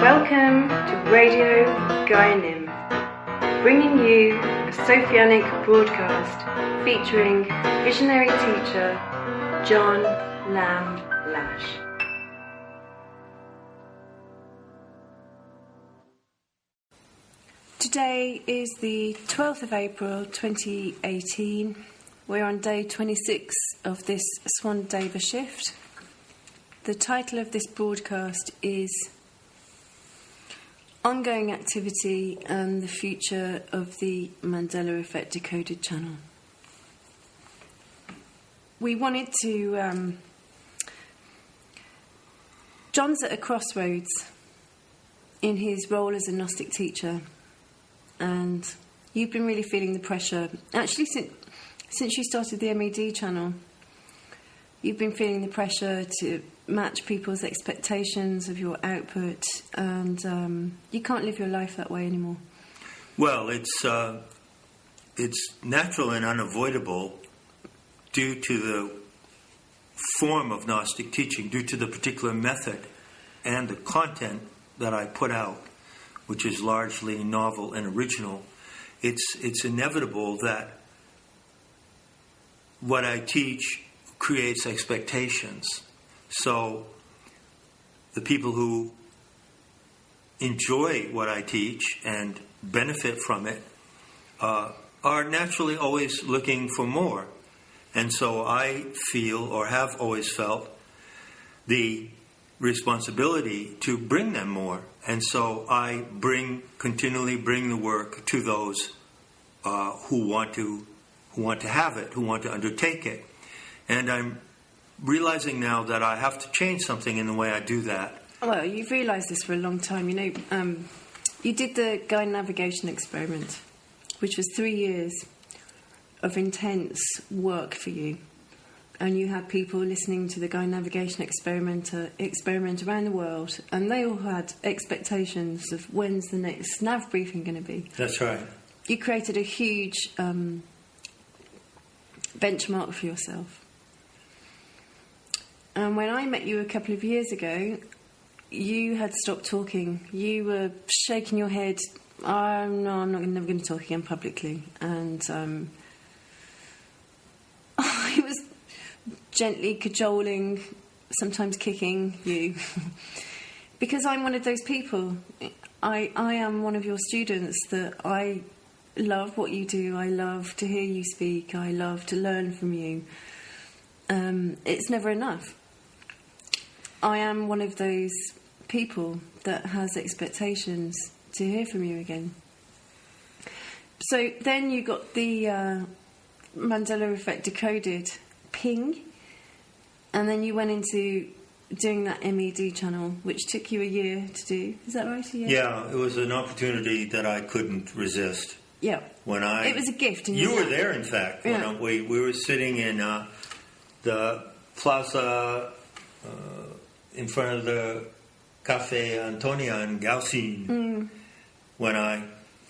Welcome to Radio Gaianym, bringing you a Sophianic broadcast featuring visionary teacher John Lamb Lash. Today is the 12th of April 2018. We're on day 26 of this Swan-Deva shift. The title of this broadcast is Ongoing Activity and the Future of the Mandela Effect Decoded Channel. We wanted to... John's at a crossroads in his role as a Gnostic teacher, and you've been really feeling the pressure. Actually, since you started the MED channel, you've been feeling the pressure to match people's expectations of your output, and you can't live your life that way anymore. Well, it's natural and unavoidable due to the form of Gnostic teaching, due to the particular method and the content that I put out, which is largely novel and original. It's inevitable that what I teach creates expectations. So the people who enjoy what I teach and benefit from it are naturally always looking for more. And so I feel, or have always felt, the responsibility to bring them more. And so I continually bring the work to those who want to have it, who want to undertake it. And I'm realizing now that I have to change something in the way I do that. Well, you've realised this for a long time. You know, you did the Guide Navigation experiment, which was 3 years of intense work for you. And you had people listening to the Guide Navigation experiment around the world, and they all had expectations of when's the next nav briefing going to be. That's right. You created a huge benchmark for yourself. And when I met you a couple of years ago, you had stopped talking. You were shaking your head. No, I'm never going to talk again publicly. And I was gently cajoling, sometimes kicking you, because I'm one of those people. I am one of your students that I love what you do. I love to hear you speak. I love to learn from you. It's never enough. I am one of those people that has expectations to hear from you again. So then you got the Mandela Effect Decoded ping, and then you went into doing that MED channel, which took you a year to do. Is that right? A year? Yeah, it was an opportunity that I couldn't resist. Yeah. It was a gift. You were there, in fact. Yeah. When we were sitting in the plaza in front of the Cafe Antonia in Gaianym, when I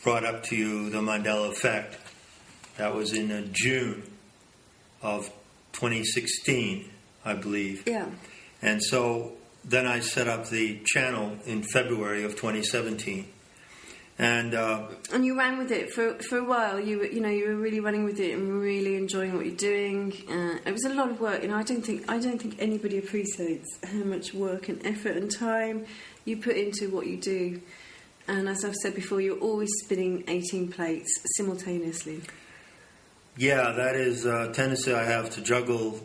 brought up to you the Mandela Effect. That was in June of 2016, I believe. Yeah. And so then I set up the channel in February of 2017. And you ran with it for a while. You were really running with it and really enjoying what you're doing. It was a lot of work. I don't think anybody appreciates how much work and effort and time you put into what you do. And as I've said before, you're always spinning 18 plates simultaneously. Yeah, that is a tendency I have to juggle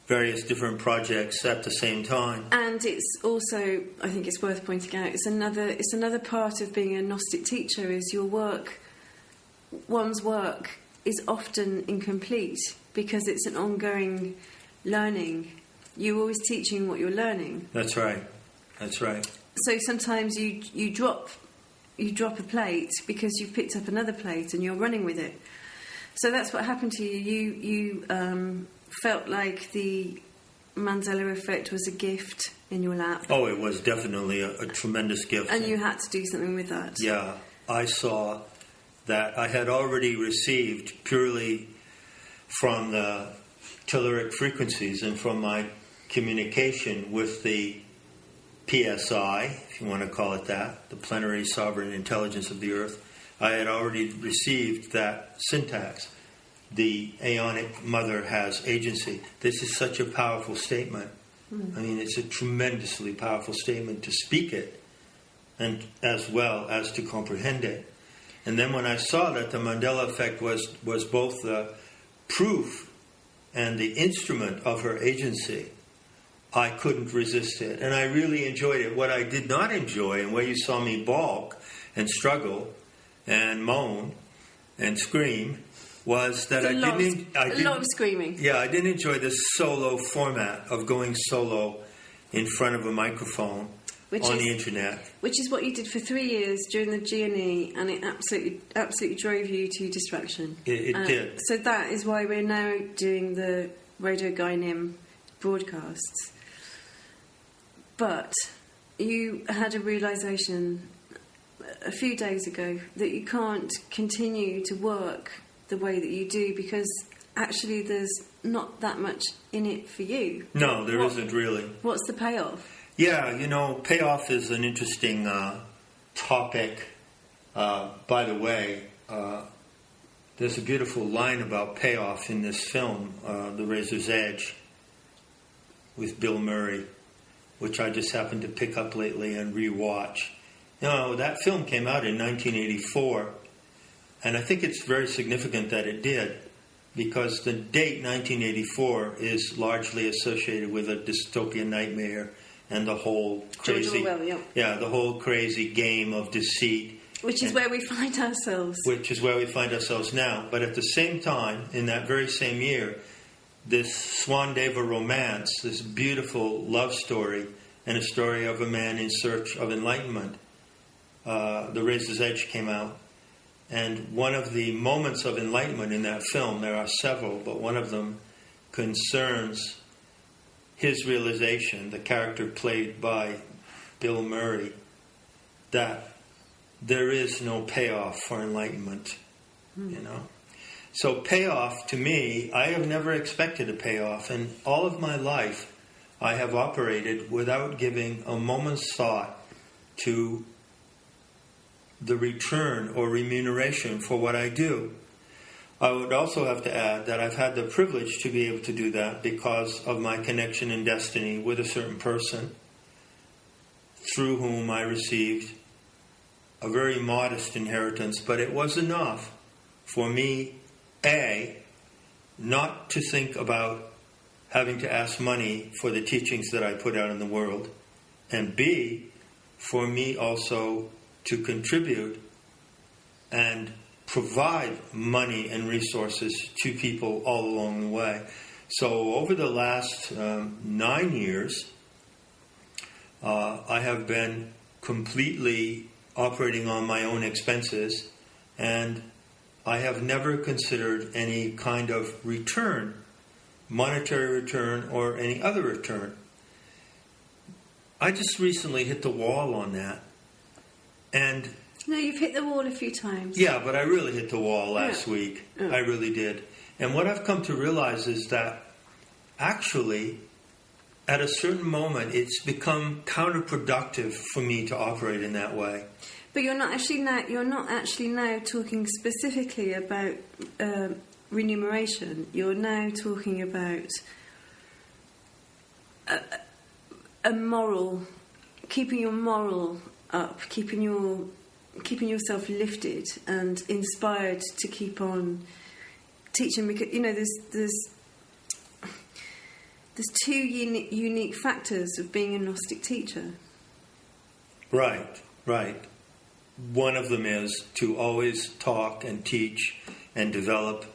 various different projects at the same time. And it's also, I think it's worth pointing out, it's another part of being a Gnostic teacher is one's work is often incomplete because it's an ongoing learning. You're always teaching what you're learning. That's right. So sometimes you drop a plate because you've picked up another plate and you're running with it. So that's what happened to you. You felt like the Mandela Effect was a gift in your lap. Oh, it was definitely a tremendous gift. And you had to do something with that. Yeah, I saw that I had already received purely from the telluric frequencies and from my communication with the PSI, if you want to call it that, the Planetary Sovereign Intelligence of the Earth, I had already received that syntax. The Aeonic Mother has agency. This is such a powerful statement. I mean, it's a tremendously powerful statement to speak it, and as well as to comprehend it. And then when I saw that the Mandela effect was both the proof and the instrument of her agency, I couldn't resist it. And I really enjoyed it. What I did not enjoy, and where you saw me balk and struggle and moan and scream, was that I didn't. A lot of screaming. Yeah, I didn't enjoy the solo format of going solo in front of a microphone on the internet. Which is what you did for 3 years during the G&E, and it absolutely drove you to distraction. It did. So that is why we're now doing the Radio Gaianym broadcasts. But you had a realisation a few days ago that you can't continue to work the way that you do because actually there's not that much in it for you. No, there isn't really. What's the payoff? Yeah, payoff is an interesting topic. By the way, there's a beautiful line about payoff in this film, The Razor's Edge, with Bill Murray, which I just happened to pick up lately and rewatch. That film came out in 1984, and I think it's very significant that it did, because the date 1984 is largely associated with a dystopian nightmare and the whole crazy, the whole crazy game of deceit, which is where we find ourselves. Which is where we find ourselves now. But at the same time, in that very same year, this Swandeva romance, this beautiful love story, and a story of a man in search of enlightenment, The Razor's Edge, came out. And one of the moments of enlightenment in that film, there are several, but one of them concerns his realization, the character played by Bill Murray, that there is no payoff for enlightenment, So payoff, to me, I have never expected a payoff. And all of my life, I have operated without giving a moment's thought to the return or remuneration for what I do. I would also have to add that I've had the privilege to be able to do that because of my connection in destiny with a certain person through whom I received a very modest inheritance, but it was enough for me, A, not to think about having to ask money for the teachings that I put out in the world, and B, for me also to contribute and provide money and resources to people all along the way. So over the last 9 years, I have been completely operating on my own expenses, and I have never considered any kind of return, monetary return or any other return. I just recently hit the wall on that. And no, you've hit the wall a few times. Yeah, but I really hit the wall last week. I really did. And what I've come to realize is that actually, at a certain moment, it's become counterproductive for me to operate in that way. But you're not actually now talking specifically about remuneration. You're now talking about a moral, keeping your moral up, keeping yourself lifted and inspired to keep on teaching. Because there's two unique factors of being a Gnostic teacher. Right. One of them is to always talk and teach and develop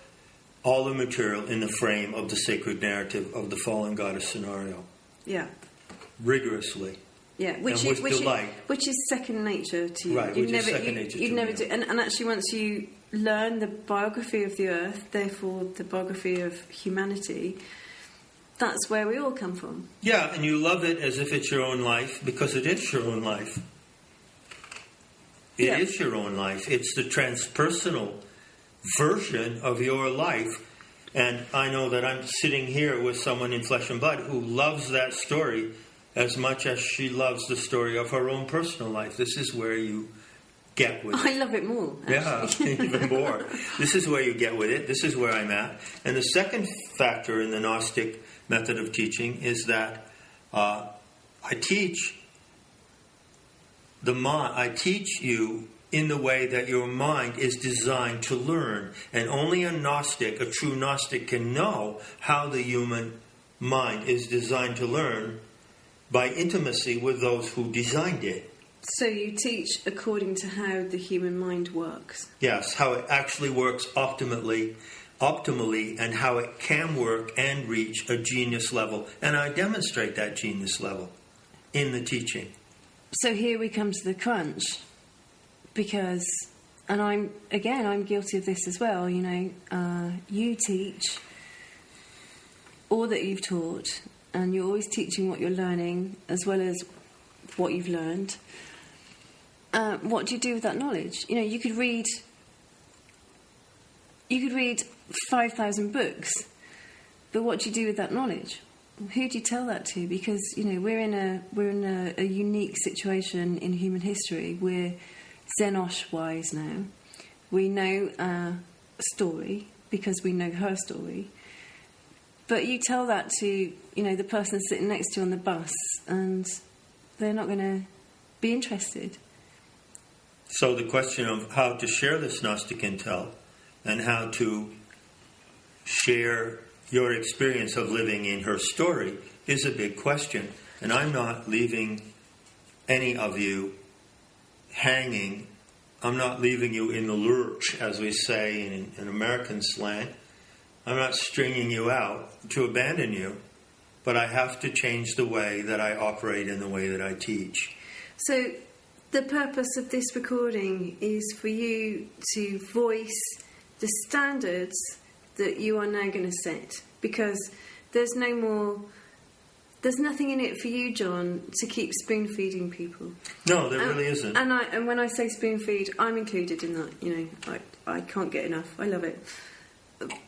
all the material in the frame of the sacred narrative of the fallen goddess scenario. Yeah. Rigorously. Yeah, which is second nature to you. Right, which is second nature to me. And actually, once you learn the biography of the Earth, therefore the biography of humanity, that's where we all come from. Yeah, and you love it as if it's your own life, because it is your own life. It is your own life. It's the transpersonal version of your life. And I know that I'm sitting here with someone in flesh and blood who loves that story as much as she loves the story of her own personal life. This is where you get with it. I love it more, actually. Yeah, even more. This is where you get with it. This is where I'm at. And the second factor in the Gnostic method of teaching is that I teach you in the way that your mind is designed to learn. And only a Gnostic, a true Gnostic, can know how the human mind is designed to learn by intimacy with those who designed it. So you teach according to how the human mind works? Yes, how it actually works optimally, and how it can work and reach a genius level. And I demonstrate that genius level in the teaching. So here we come to the crunch, because, and I'm guilty of this as well, you teach all that you've taught, and you're always teaching what you're learning as well as what you've learned. What do you do with that knowledge? You could read 5,000 books, but what do you do with that knowledge? Who do you tell that to? Because we're in a unique situation in human history. We're Xenosh-wise now. We know our story because we know her story. But you tell that to the person sitting next to you on the bus, and they're not going to be interested. So the question of how to share this Gnostic intel and how to share your experience of living in her story is a big question. And I'm not leaving any of you hanging. I'm not leaving you in the lurch, as we say in American slang. I'm not stringing you out to abandon you, but I have to change the way that I operate and the way that I teach. So the purpose of this recording is for you to voice the standards that you are now going to set, because there's nothing in it for you, John, to keep spoon feeding people. No, there really isn't. And when I say spoon feed, I'm included in that. I can't get enough. I love it.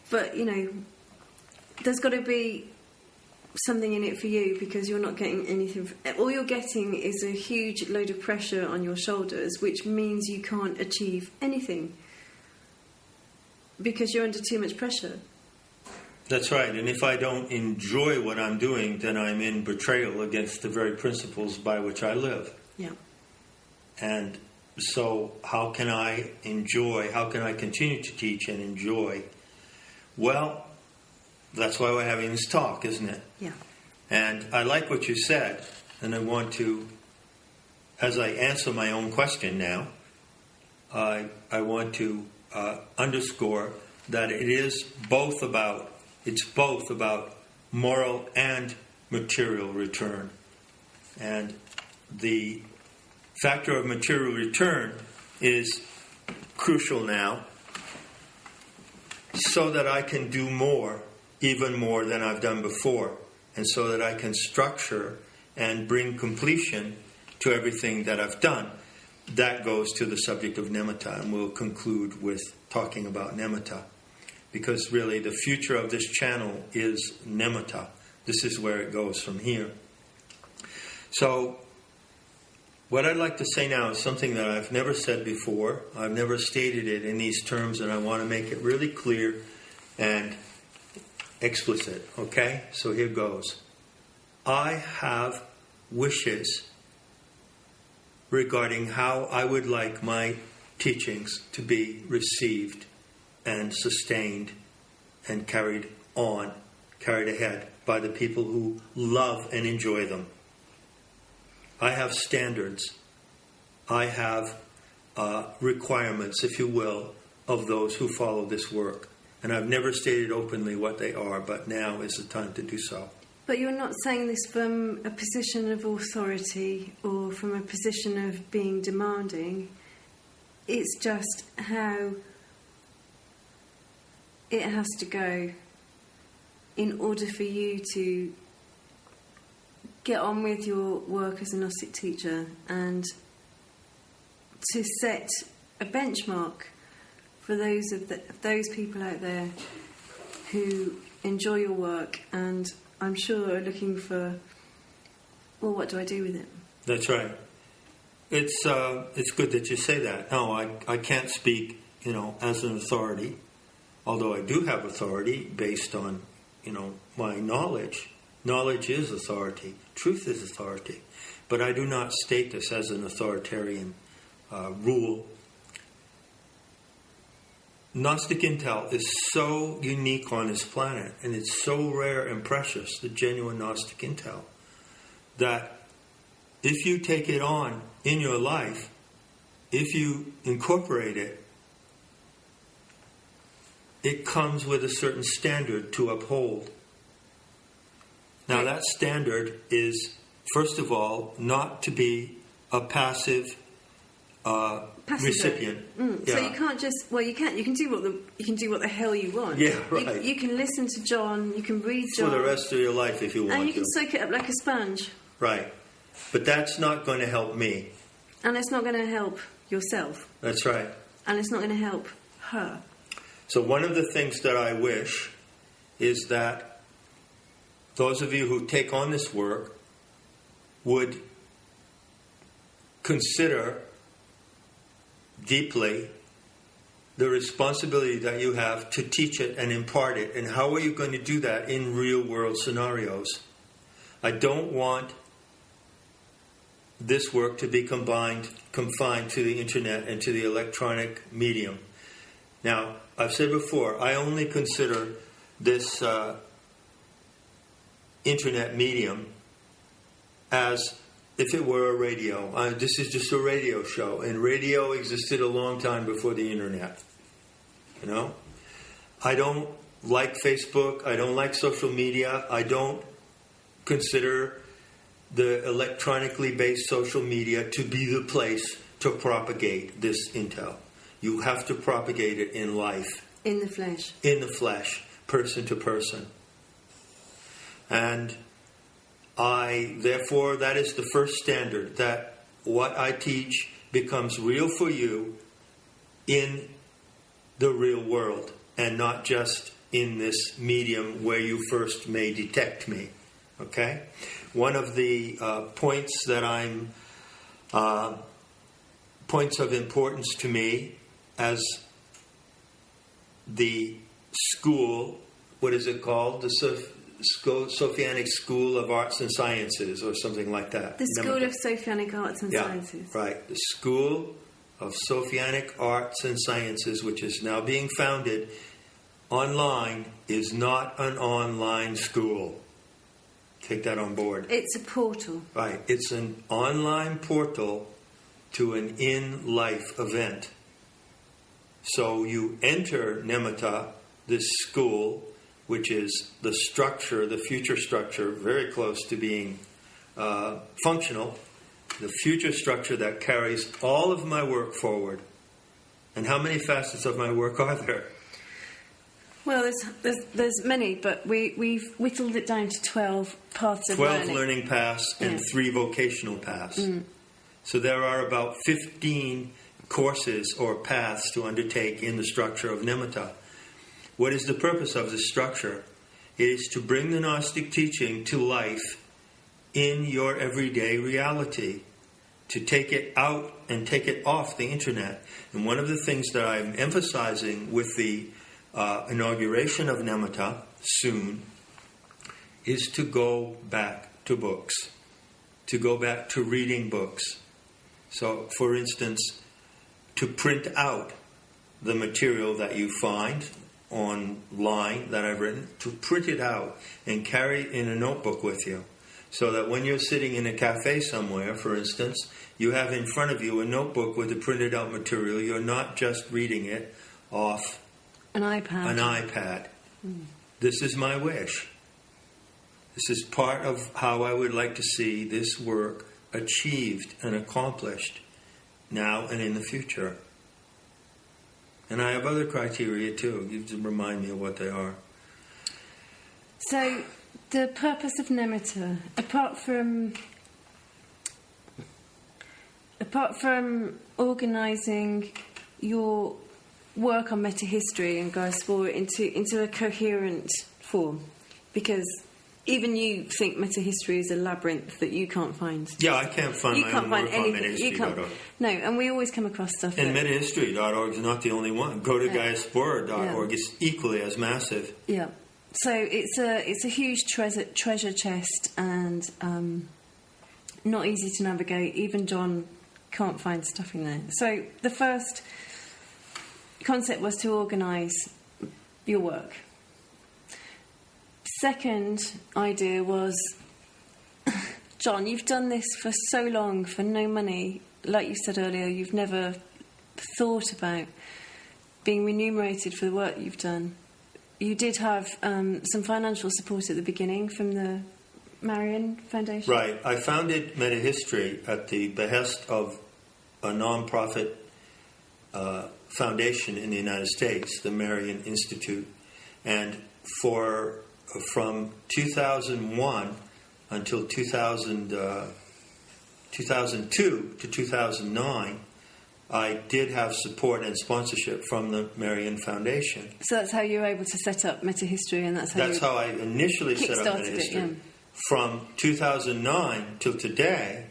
But there's got to be something in it for you, because you're not getting anything. All you're getting is a huge load of pressure on your shoulders, which means you can't achieve anything because you're under too much pressure. That's right. And if I don't enjoy what I'm doing, then I'm in betrayal against the very principles by which I live. Yeah. And so how can I continue to teach and enjoy? Well, that's why we're having this talk, isn't it? Yeah. And I like what you said, and I want to, as I answer my own question now, I want to underscore that it's both about moral and material return. And the factor of material return is crucial now, so that I can do more, even more than I've done before, and so that I can structure and bring completion to everything that I've done. That goes to the subject of nimitta, and we'll conclude with talking about nimitta, because really the future of this channel is nimitta. This is where it goes from here. So what I'd like to say now is something that I've never said before. I've never stated it in these terms, and I want to make it really clear and explicit. Okay? So here goes. I have wishes regarding how I would like my teachings to be received and sustained and carried ahead by the people who love and enjoy them. I have standards. I have requirements, if you will, of those who follow this work. And I've never stated openly what they are, but now is the time to do so. But you're not saying this from a position of authority or from a position of being demanding. It's just how it has to go in order for you to get on with your work as a Gnostic teacher and to set a benchmark for those people out there who enjoy your work and I'm sure are looking for well, what do I do with it? That's right. It's good that you say that. No, I can't speak, as an authority, although I do have authority based on, my knowledge. Knowledge is authority. Truth is authority. But I do not state this as an authoritarian rule. Gnostic intel is so unique on this planet, and it's so rare and precious, the genuine Gnostic intel, that if you take it on in your life, if you incorporate it, it comes with a certain standard to uphold. Now that standard is, first of all, not to be a passive recipient. So you can't just, well, you can do what the hell you want. Yeah, right. You can listen to John, you can read John. For the rest of your life if you want to. And you can soak it up like a sponge. Right. But that's not going to help me. And it's not going to help yourself. That's right. And it's not going to help her. So one of the things that I wish is that those of you who take on this work would consider deeply the responsibility that you have to teach it and impart it. And how are you going to do that in real world scenarios? I don't want this work to be confined to the internet and to the electronic medium. Now, I've said before, I only consider this internet medium as if it were a radio. This is just a radio show, and radio existed a long time before the internet. I don't like Facebook. I don't like social media. I don't consider the electronically based social media to be the place to propagate this intel. You have to propagate it in life. In the flesh. In the flesh, person to person. And therefore, that is the first standard, that what I teach becomes real for you in the real world, and not just in this medium where you first may detect me. Okay? One of the points of importance to me as the school, what is it called? The Sophianic School of Arts and Sciences, or something like that. The School of Sophianic Arts and Sciences. Right. The School of Sophianic Arts and Sciences, which is now being founded online, is not an online school. Take that on board. It's a portal. Right. It's an online portal to an in-life event. So you enter Nemitta, this school, which is the structure, the future structure, very close to being functional, the future structure that carries all of my work forward. And how many facets of my work are there? Well, there's many, but we've whittled it down to 12 paths of learning. 12 learning paths and 3 vocational paths. So there are about 15 courses or paths to undertake in the structure of Nemitta. What is the purpose of this structure? It is to bring the Gnostic teaching to life in your everyday reality, to take it out and take it off the internet. And one of the things that I'm emphasizing with the inauguration of Nemitta soon is to go back to books, to go back to reading books. So, for instance, to print out the material that you find online that I've written, to print it out and carry it in a notebook with you, so that when you're sitting in a cafe somewhere, for instance, you have in front of you a notebook with the printed out material. You're not just reading it off an iPad. This is my wish. This is part of how I would like to see this work achieved and accomplished now and in the future. And I have other criteria too. You have to remind me of what they are. So, the purpose of Nemitta, apart from organising your work on meta history and Gaia Spore into a coherent form, because even you think meta-history is a labyrinth that you can't find. Yeah, I can't find my own work on metahistory.org. No, and we always come across stuff. And metahistory.org is not the only one. Go to Gaiaspora.org. Yeah. It's equally as massive. Yeah. So it's a huge treasure chest, and not easy to navigate. Even John can't find stuff in there. So the first concept was to organise your work. Second idea was, John, you've done this for so long for no money. Like you said earlier, you've never thought about being remunerated for the work you've done. You did have some financial support at the beginning from the Marion Foundation. Right. I founded Metahistory at the behest of a non-profit foundation in the United States, the Marion Institute. And from 2001 until 2002 to 2009, I did have support and sponsorship from the Marion Foundation. So that's how you were able to set up Metahistory, and that's how I initially set up Metahistory. From 2009 till today,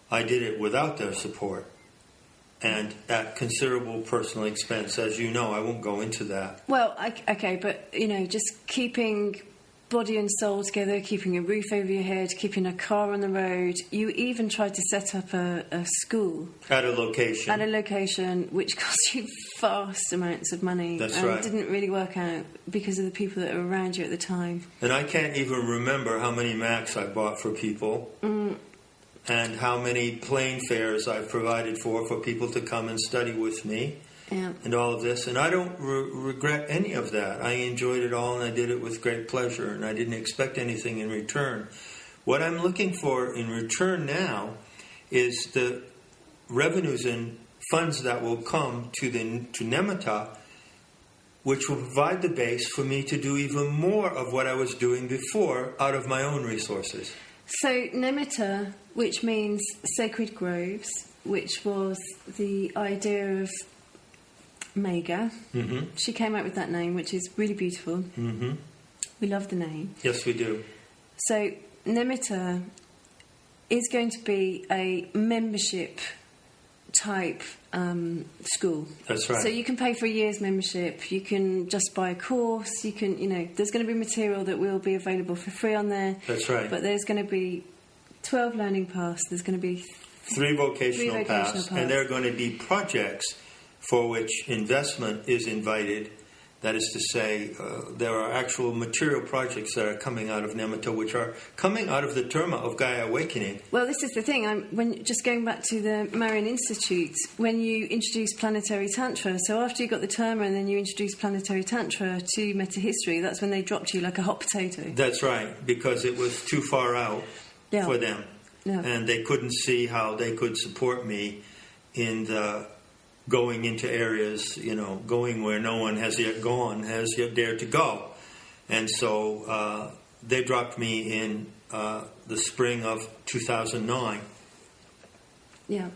I did it without their support and at considerable personal expense. As you know, I won't go into that. Well, okay, but, just keeping body and soul together, keeping a roof over your head, keeping a car on the road. You even tried to set up a school. At a location. Which cost you vast amounts of money. That's and right. It didn't really work out because of the people that were around you at the time. And I can't even remember how many Macs I bought for people. And how many plane fares I've provided for people to come and study with me. Yeah. And all of this. And I don't regret any of that. I enjoyed it all, and I did it with great pleasure, and I didn't expect anything in return. What I'm looking for in return now is the revenues and funds that will come to Nemitta, which will provide the base for me to do even more of what I was doing before out of my own resources. So Nemitta, which means sacred groves, which was the idea of Mega. Mm-hmm. She came out with that name, which is really beautiful. Mm-hmm. We love the name. Yes, we do. So Nemitta is going to be a membership type school. That's right. So you can pay for a year's membership. You can just buy a course. You can, there's going to be material that will be available for free on there. That's right. But there's going to be 12 learning paths. There's going to be three vocational paths, and there are going to be projects for which investment is invited. That is to say, there are actual material projects that are coming out of Nemitta, which are coming out of the terma of Gaia Awakening. Well, this is the thing. When just going back to the Marion Institute, when you introduced Planetary Tantra, so after you got the terma and then you introduced Planetary Tantra to Metahistory, that's when they dropped you like a hot potato. That's right, because it was too far out for them. Yeah. And they couldn't see how they could support me in the going into areas, going where no one has yet dared to go. And so they dropped me in the spring of 2009. Yeah.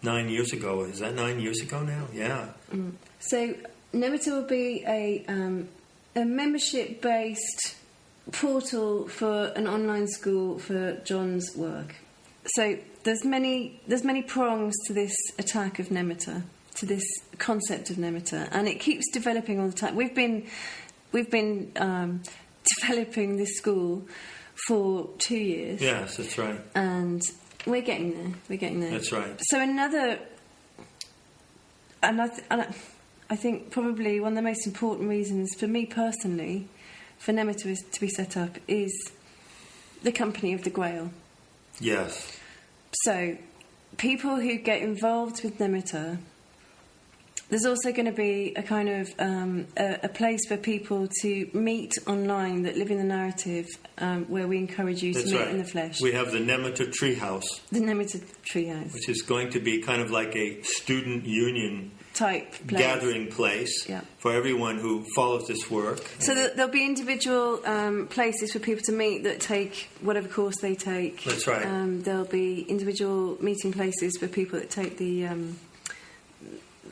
9 years ago. Is that 9 years ago now? Yeah. Mm. So Nemitta will be a membership-based portal for an online school for John's work. So there's many prongs to this attack of Nemitta, to this concept of Nemitta, and it keeps developing all the time. We've been developing this school for 2 years. Yes, that's right. And we're getting there. That's right. So I think probably one of the most important reasons for me personally for Nemitta to be set up is the company of the Grail. Yes. So, people who get involved with Nemitta, there's also going to be a kind of a place for people to meet online that live in the narrative, where we encourage you to meet in the flesh. We have the Nemitta Treehouse. The Nemitta Treehouse. Which is going to be kind of like a student union type place. Gathering place for everyone who follows this work. So there'll be individual places for people to meet that take whatever course they take. That's right. There'll be individual meeting places for people that take the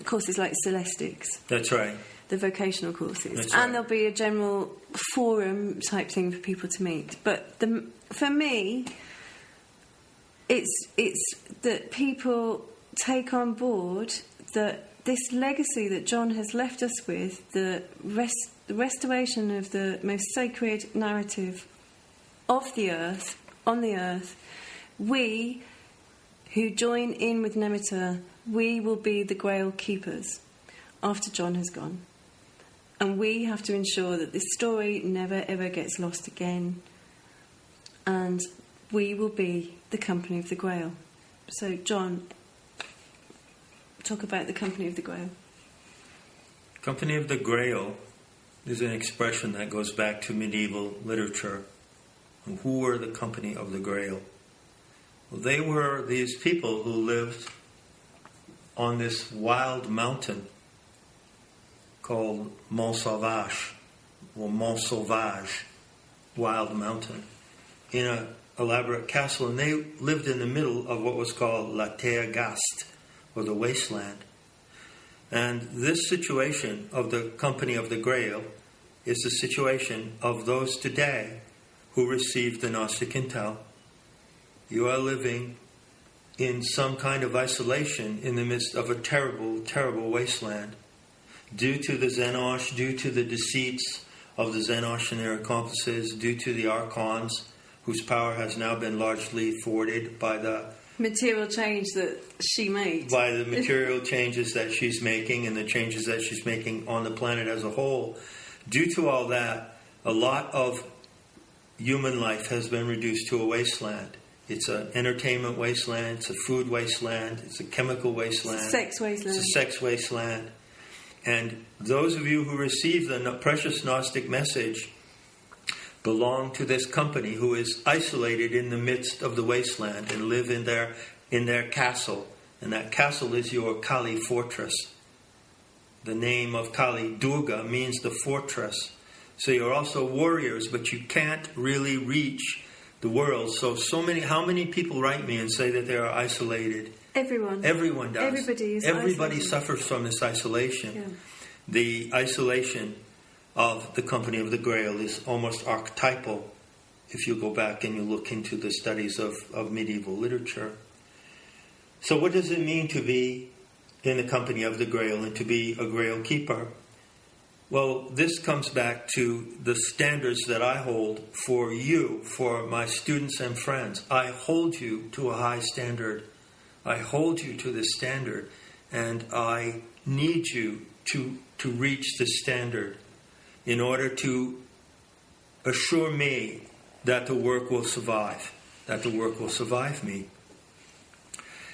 courses like Celestics. That's right. the vocational courses. That's And right. there'll be a general forum type thing for people to meet. But for me, it's that people take on board that this legacy that John has left us with, the restoration of the most sacred narrative of the earth, on the earth, we who join in with Nemitta, we will be the Grail keepers after John has gone. And we have to ensure that this story never ever gets lost again. And we will be the Company of the Grail. So, John, talk about the Company of the Grail. Company of the Grail is an expression that goes back to medieval literature. And who were the Company of the Grail? Well, they were these people who lived on this wild mountain called Mont Sauvage, or Mont Sauvage, wild mountain, in an elaborate castle. And they lived in the middle of what was called La Terre Gaste, or the wasteland. And this situation of the Company of the Grail is the situation of those today who received the Gnostic intel. You are living in some kind of isolation in the midst of a terrible, terrible wasteland. Due to the Xenosh, due to the deceits of the Xenosh and their accomplices, due to the Archons, whose power has now been largely thwarted by the material change that she made. By the material changes that she's making and the changes that she's making on the planet as a whole. Due to all that, a lot of human life has been reduced to a wasteland. It's an entertainment wasteland, it's a food wasteland, it's a chemical wasteland. It's a sex wasteland. It's a sex wasteland. And those of you who receive the precious Gnostic message belong to this company who is isolated in the midst of the wasteland and live in their castle. And that castle is your Kali fortress. The name of Kali, Durga, means the fortress. So you're also warriors, but you can't really reach the world. So many, how many people write me and say that they are isolated? Everyone. Everyone does. Everybody suffers from this isolation. Yeah. The isolation of the Company of the Grail is almost archetypal if you go back and you look into the studies of medieval literature. So what does it mean to be in the Company of the Grail and to be a Grail keeper? Well, this comes back to the standards that I hold for you, for my students and friends. I hold you to a high standard. I hold you to this standard, and I need you to reach this standard in order to assure me that the work will survive, that the work will survive me.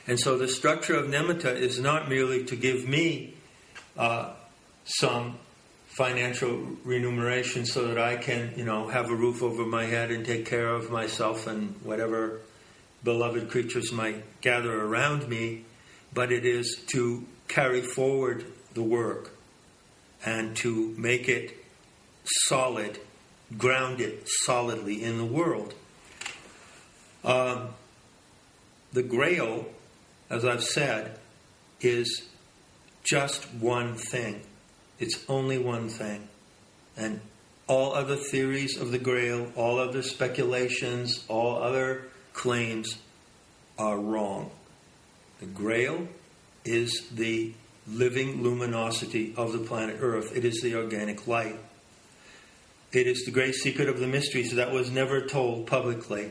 And so the structure of Nemitta is not merely to give me some financial remuneration so that I can, have a roof over my head and take care of myself and whatever beloved creatures might gather around me, but it is to carry forward the work and to make it solid, ground it solidly in the world. The Grail, as I've said, is just one thing. It's only one thing. And all other theories of the Grail, all other speculations, all other claims are wrong. The Grail is the living luminosity of the planet Earth. It is the organic light. It is the great secret of the mysteries that was never told publicly.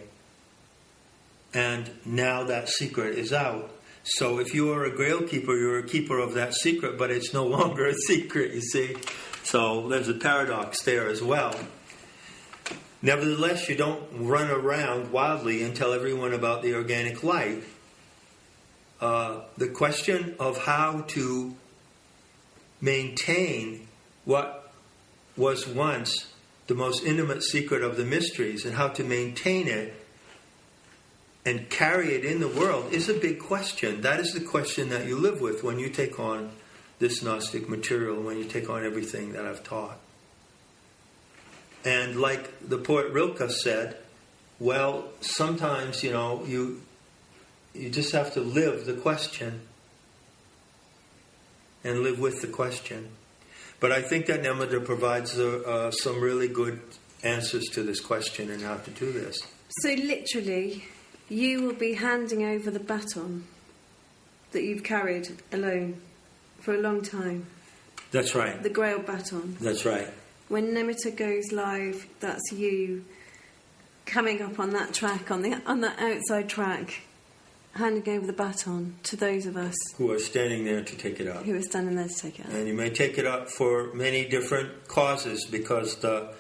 And now that secret is out. So if you are a Grail keeper, you're a keeper of that secret, but it's no longer a secret, you see. So there's a paradox there as well. Nevertheless, you don't run around wildly and tell everyone about the organic light. The question of how to maintain what was once the most intimate secret of the mysteries and how to maintain it and carry it in the world is a big question. That is the question that you live with when you take on this Gnostic material, when you take on everything that I've taught. And like the poet Rilke said, well, sometimes, you just have to live the question and live with the question. But I think that Nimitta provides some really good answers to this question and how to do this. So literally, you will be handing over the baton that you've carried alone for a long time. That's right. The Grail baton. That's right. When Nimitta goes live, that's you coming up on that track, on that outside track, handing over the baton to those of us who are standing there to take it up. Who are standing there to take it up. And you may take it up for many different causes, because the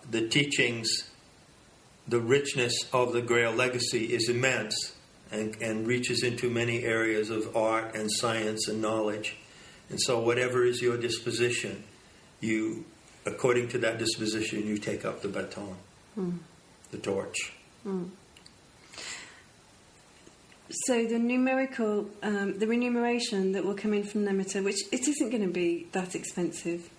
teachings, the richness of the Grail legacy is immense and reaches into many areas of art and science and knowledge. And so whatever is your disposition, you, according to that disposition, you take up the baton, the torch. So the remuneration that will come in from Nimitta, which it isn't going to be that expensive.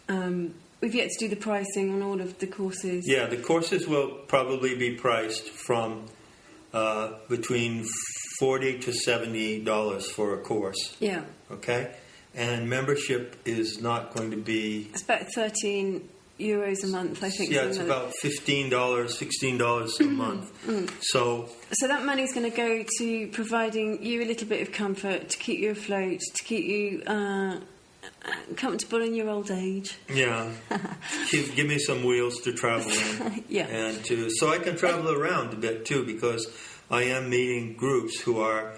We've yet to do the pricing on all of the courses. Yeah, the courses will probably be priced from between $40 to $70 for a course. Yeah. Okay? And membership is not going to be... It's about €13 a month, I think. Yeah, it's about $15, $16 a month. So that money's going to go to providing you a little bit of comfort, to keep you afloat, to keep you comfortable in your old age. Yeah. Give me some wheels to travel in. Yeah. And so I can travel around a bit too, because I am meeting groups who are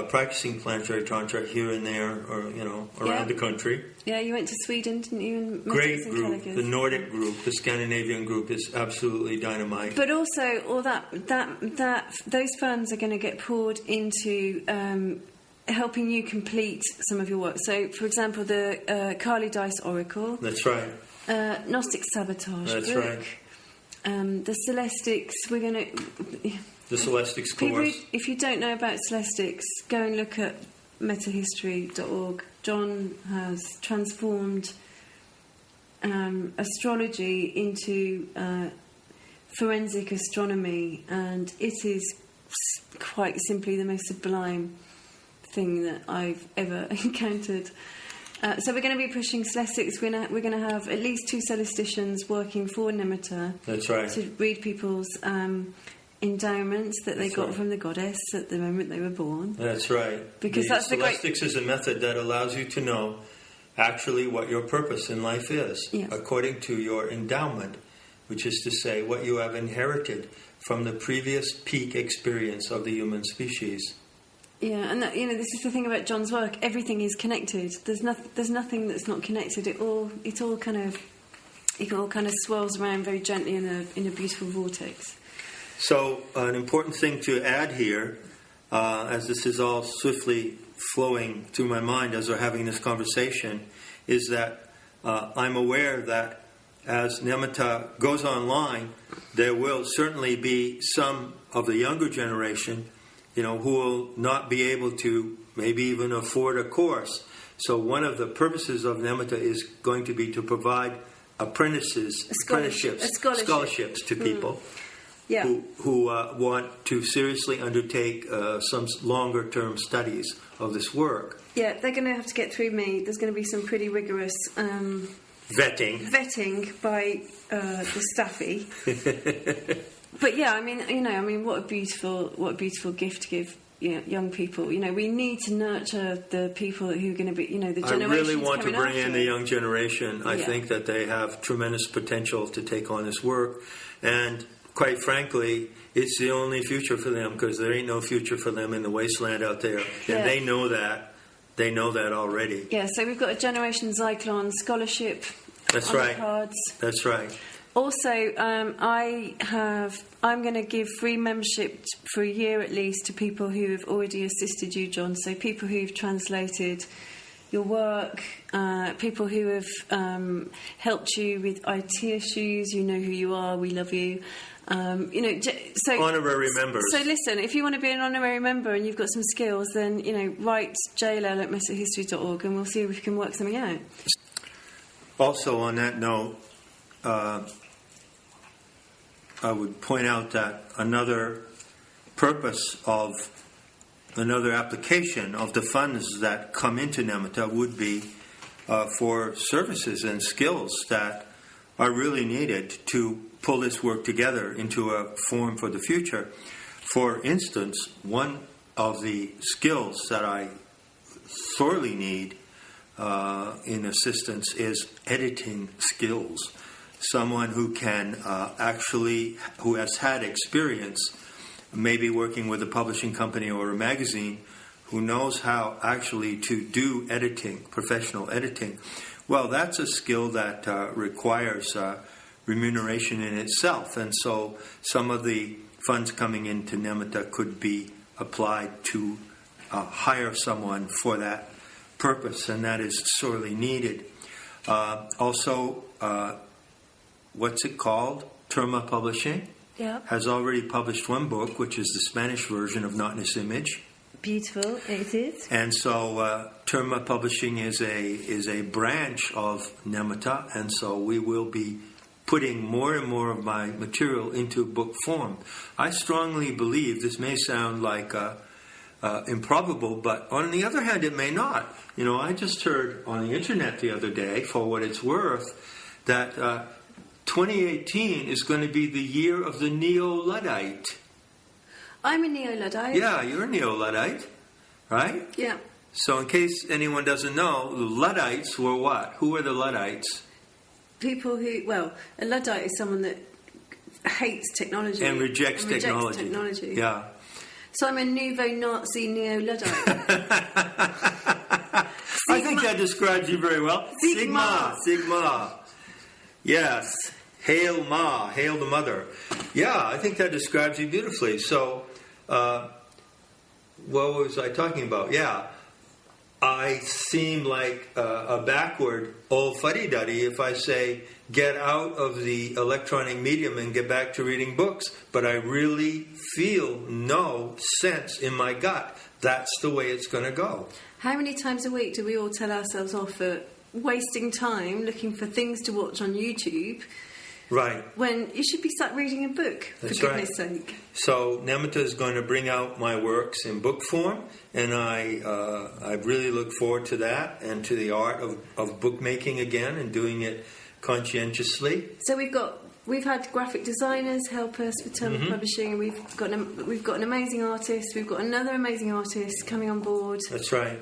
practicing Planetary Tantra here and there, or around the country. Yeah, you went to Sweden, didn't you? And great group. The Nordic group, the Scandinavian group is absolutely dynamite. But also, all those funds are going to get poured into helping you complete some of your work. So, for example, the Kali Dice Oracle. That's right. Gnostic Sabotage. That's book. right. The Celestics. We're going to. The Celestics course. If you don't know about Celestics, go and look at metahistory.org. John has transformed astrology into forensic astronomy, and it is quite simply the most sublime thing that I've ever encountered. So we're going to be pushing Celestics. We're going to have at least 2 Celesticians working for Nimitta. That's right. To read people's endowments that they got from the goddess at the moment they were born. That's right. Because that's the Celestics is a method that allows you to know actually what your purpose in life is, according to your endowment, which is to say what you have inherited from the previous peak experience of the human species. Yeah, and that, this is the thing about John's work. Everything is connected. There's nothing that's not connected. It all kind of swirls around very gently in a beautiful vortex. So an important thing to add here, as this is all swiftly flowing through my mind as we're having this conversation, is that I'm aware that as Nimitta goes online, there will certainly be some of the younger generation, who will not be able to maybe even afford a course. So one of the purposes of Nimitta is going to be to provide apprenticeships to people. Yeah. Who want to seriously undertake some longer-term studies of this work. Yeah, they're going to have to get through me. There's going to be some pretty rigorous vetting by the staffy. But yeah, I mean, what a beautiful gift to give young people. We need to nurture the people who are going to be, the generations coming after. I really want to bring in us. the young generation. I think that they have tremendous potential to take on this work, and quite frankly, it's the only future for them, because there ain't no future for them in the wasteland out there. And they know that. They know that already. Yeah, so we've got a Generation Zyklon scholarship. That's on right. The cards. That's right. Also, I'm going to give free membership for a year at least to people who have already assisted you, John. So people who've translated your work, people who have helped you with IT issues. You know who you are. We love you. So honorary members. So listen, if you want to be an honorary member and you've got some skills, then write JLL at metahistory.org and we'll see if we can work something out. Also, on that note, I would point out that another application of the funds that come into Nimitta would be for services and skills that are really needed to pull this work together into a form for the future. For instance, one of the skills that I sorely need in assistance is editing skills. Someone who can who has had experience, maybe working with a publishing company or a magazine, who knows how actually to do editing, professional editing. Well, that's a skill that requires remuneration in itself, and so some of the funds coming into Nemitta could be applied to hire someone for that purpose, and that is sorely needed. Also, what's it called? Terma Publishing has already published one book, which is the Spanish version of Not in This Image. Beautiful, it is. And so Terma Publishing is a branch of Nemitta, and so we will be putting more and more of my material into book form. I strongly believe, this may sound like improbable, but on the other hand, it may not. You know, I just heard on the internet the other day, for what it's worth, that 2018 is going to be the year of the Neo-Luddite. I'm a Neo-Luddite. Yeah, you're a Neo-Luddite, right? Yeah. So in case anyone doesn't know, the Luddites were what? Who were the Luddites? People who, well, a Luddite is someone that hates technology. And rejects technology. Yeah. So I'm a nouveau-Nazi Neo-Luddite. I think that describes you very well. Sigma. Yes. Hail Ma, hail the mother. Yeah, I think that describes you beautifully. So, what was I talking about? Yeah, I seem like a backward old fuddy-duddy if I say get out of the electronic medium and get back to reading books, but I really feel no sense in my gut. That's the way it's going to go. How many times a week do we all tell ourselves off for wasting time looking for things to watch on YouTube? Right. When you should be sat reading a book, That's for goodness sake. So Nemitta is going to bring out my works in book form, and I really look forward to that and to the art of bookmaking again and doing it conscientiously. So we've had graphic designers help us with Terma Publishing, and we've got an amazing artist. We've got another amazing artist coming on board. That's right.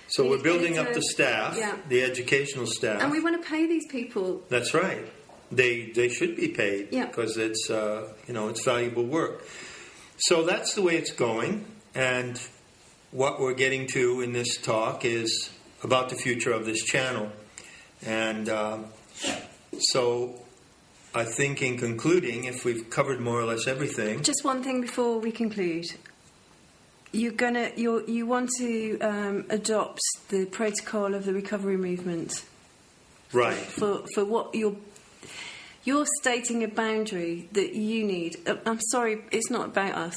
So we're building up the staff, yeah, the educational staff, and we want to pay these people. That's right. They should be paid, because it's it's valuable work. So that's the way it's going, and what we're getting to in this talk is about the future of this channel. And so I think in concluding, if we've covered more or less everything, just one thing before we conclude. You want to adopt the protocol of the recovery movement, right? For what you're stating a boundary that you need. I'm sorry, it's not about us.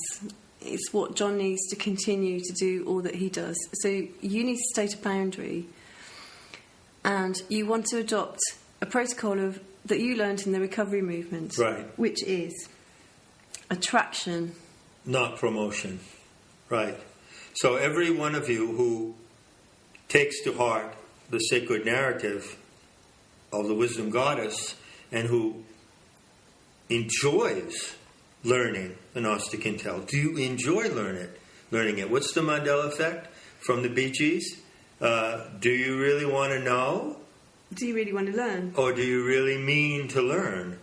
It's what John needs to continue to do all that he does. So you need to state a boundary, and you want to adopt a protocol that you learned in the recovery movement, right? Which is attraction, not promotion. Right. So every one of you who takes to heart the sacred narrative of the wisdom goddess and who enjoys learning the Gnostic intel, do you enjoy learning it? What's the Mandela effect from the Bee Gees? Do you really want to know? Do you really want to learn? Or do you really mean to learn?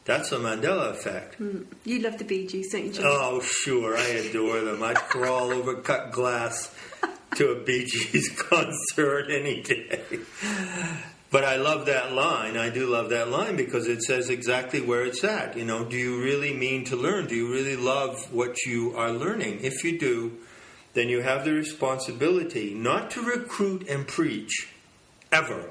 That's a Mandela effect. You love the Bee Gees, don't you, John? Oh, sure. I adore them. I'd crawl over cut glass to a Bee Gees concert any day. But I love that line. I do love that line because it says exactly where it's at. You know, do you really mean to learn? Do you really love what you are learning? If you do, then you have the responsibility not to recruit and preach. Ever.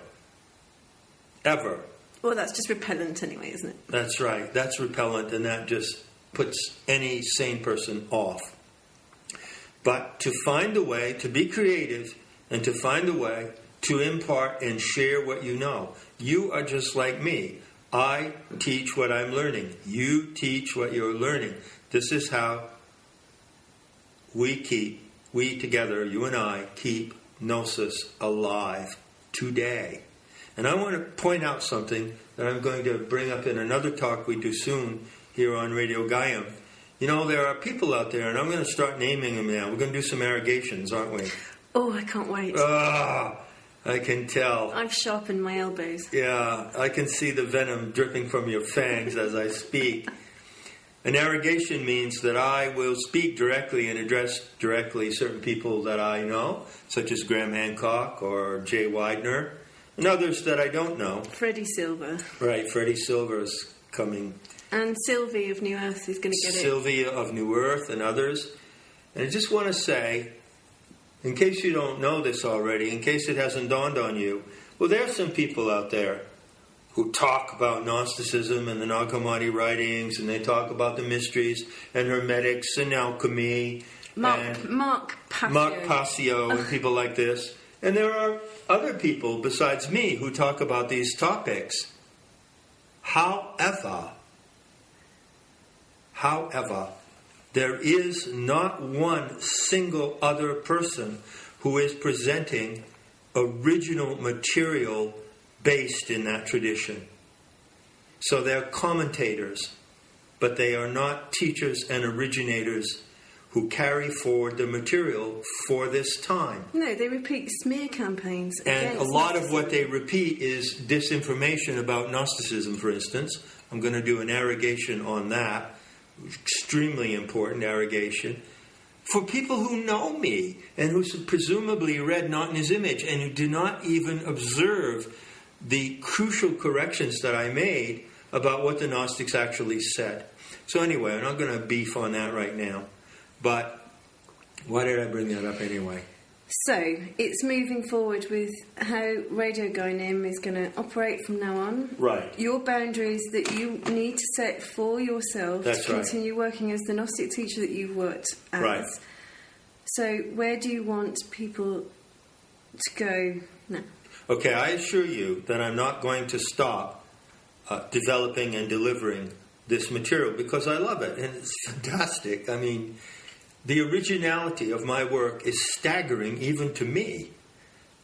Ever. Well, that's just repellent anyway, isn't it? That's right. That's repellent, and that just puts any sane person off. But to find a way, to be creative, and to find a way to impart and share what you know. You are just like me. I teach what I'm learning. You teach what you're learning. This is how we together, you and I, keep Gnosis alive today. And I want to point out something that I'm going to bring up in another talk we do soon here on Radio Gaianym. You know, there are people out there, and I'm going to start naming them now. We're going to do some irrigations, aren't we? Oh, I can't wait. I can tell. I've sharpened my elbows. Yeah, I can see the venom dripping from your fangs as I speak. An irrigation means that I will speak directly and address directly certain people that I know, such as Graham Hancock or Jay Widener, and others that I don't know. Freddie Silver. Right, Freddie Silver is coming. And Sylvie of New Earth is going to get it. Sylvia of New Earth and others. And I just want to say, in case you don't know this already, in case it hasn't dawned on you, well, there are some people out there who talk about Gnosticism and the Nag Hammadi writings, and they talk about the mysteries and hermetics and alchemy. Mark Passio and people like this. And there are other people besides me who talk about these topics. However, there is not one single other person who is presenting original material based in that tradition. So they're commentators, but they are not teachers and originators who carry forward the material for this time. No, they repeat smear campaigns. And a lot of what they repeat is disinformation about Gnosticism, for instance. I'm going to do an irrigation on that. Extremely important irrigation. For people who know me and who presumably read Not in His Image and who do not even observe the crucial corrections that I made about what the Gnostics actually said. So anyway, I'm not going to beef on that right now. But why did I bring that up anyway? So, it's moving forward with how Radio Gaianym is going to operate from now on. Right. Your boundaries that you need to set for yourself That's to right. continue working as the Gnostic teacher that you've worked as. Right. So, where do you want people to go now? Okay, I assure you that I'm not going to stop developing and delivering this material because I love it and it's fantastic. I mean, the originality of my work is staggering even to me.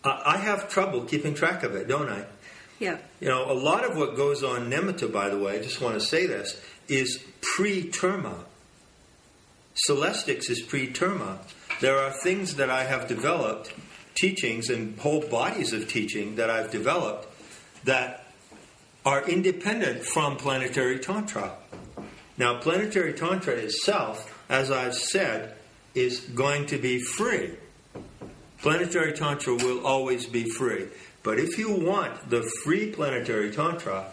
I have trouble keeping track of it, don't I? Yeah. You know, a lot of what goes on Nemitta, by the way, I just want to say this, is pre-terma. Celestics is pre-terma. There are things that I have developed, teachings and whole bodies of teaching that I've developed that are independent from Planetary Tantra. Now, Planetary Tantra itself, as I've said, is going to be free. Planetary Tantra will always be free. But if you want the free Planetary Tantra,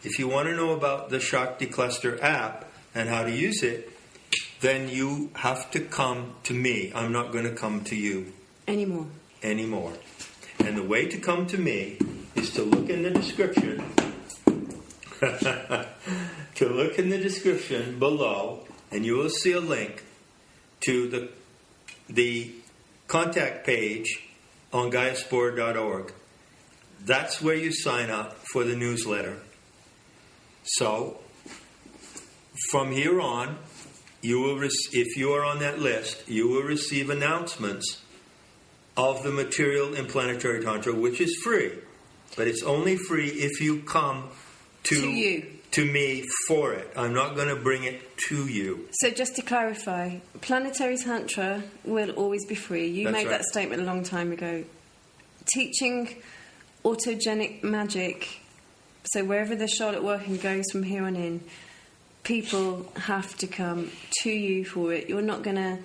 if you want to know about the Shakti Cluster app and how to use it, then you have to come to me. I'm not going to come to you Anymore. And the way to come to me is to look in the description to look in the description below, and you will see a link to the contact page on Gaiaspore.org. That's where you sign up for the newsletter. So, from here on, you will if you are on that list, you will receive announcements of the material in Planetary Tantra, which is free. But it's only free if you come to me for it. I'm not going to bring it to you. So just to clarify, Planetary Tantra will always be free. You made that statement a long time ago. Teaching autogenic magic, so wherever the Charlotte working goes from here on in, people have to come to you for it. You're not going to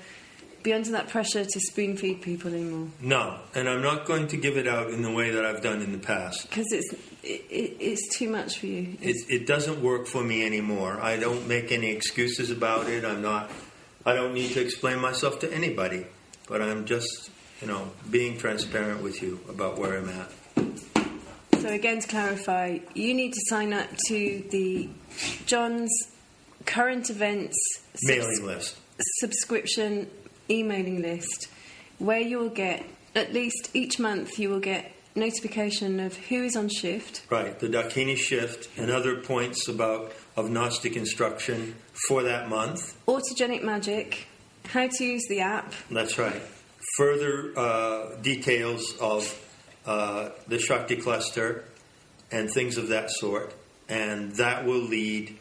be under that pressure to spoon feed people anymore. No, and I'm not going to give it out in the way that I've done in the past. Because it's too much for you. It doesn't work for me anymore. I don't make any excuses about it. I don't need to explain myself to anybody. But I'm just, being transparent with you about where I'm at. So again, to clarify, you need to sign up to the John's Current Events mailing list. Subscription emailing list, where you will get, at least each month, you will get notification of who is on shift. Right, the Dakini shift and other points of Gnostic instruction for that month. Autogenic magic, how to use the app. That's right. Further details of the Shakti cluster and things of that sort. And that will lead,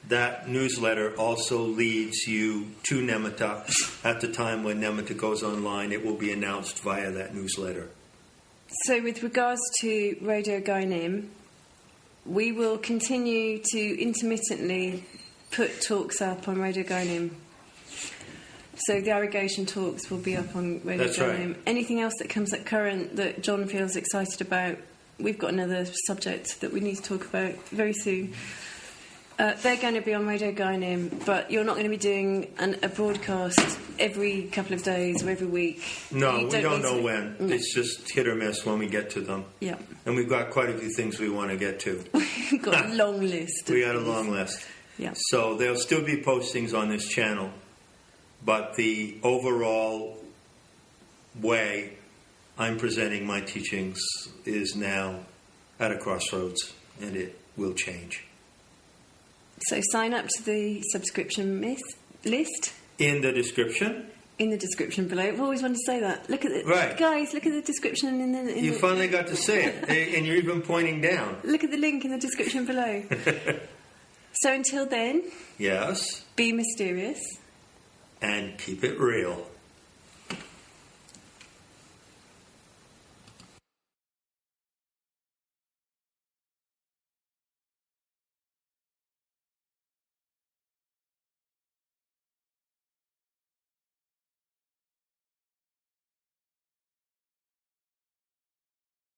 that newsletter also leads you to Nemitta. At the time when Nemitta goes online, it will be announced via that newsletter. So with regards to Radio Gaianym, we will continue to intermittently put talks up on Radio Gaianym. So the irrigation talks will be up on Radio That's Gaianym. right. Anything else that comes at current that John feels excited about, we've got another subject that we need to talk about very soon. They're going to be on Radio Gaianym, but you're not going to be doing a broadcast every couple of days or every week. No, You we don't need know to- when. No. It's just hit or miss when we get to them. Yeah. And we've got quite a few things we want to get to. We've got a long list. We got a long list. Yeah. So there'll still be postings on this channel, but the overall way I'm presenting my teachings is now at a crossroads, and it will change. So sign up to the subscription list In the description, in the description below. I've always wanted to say that. Look at it, Right. guys. Look at the description in you the, finally got to say it, and you're even pointing down. Look at the link in the description below. So until then, Yes, be mysterious. and keep it real.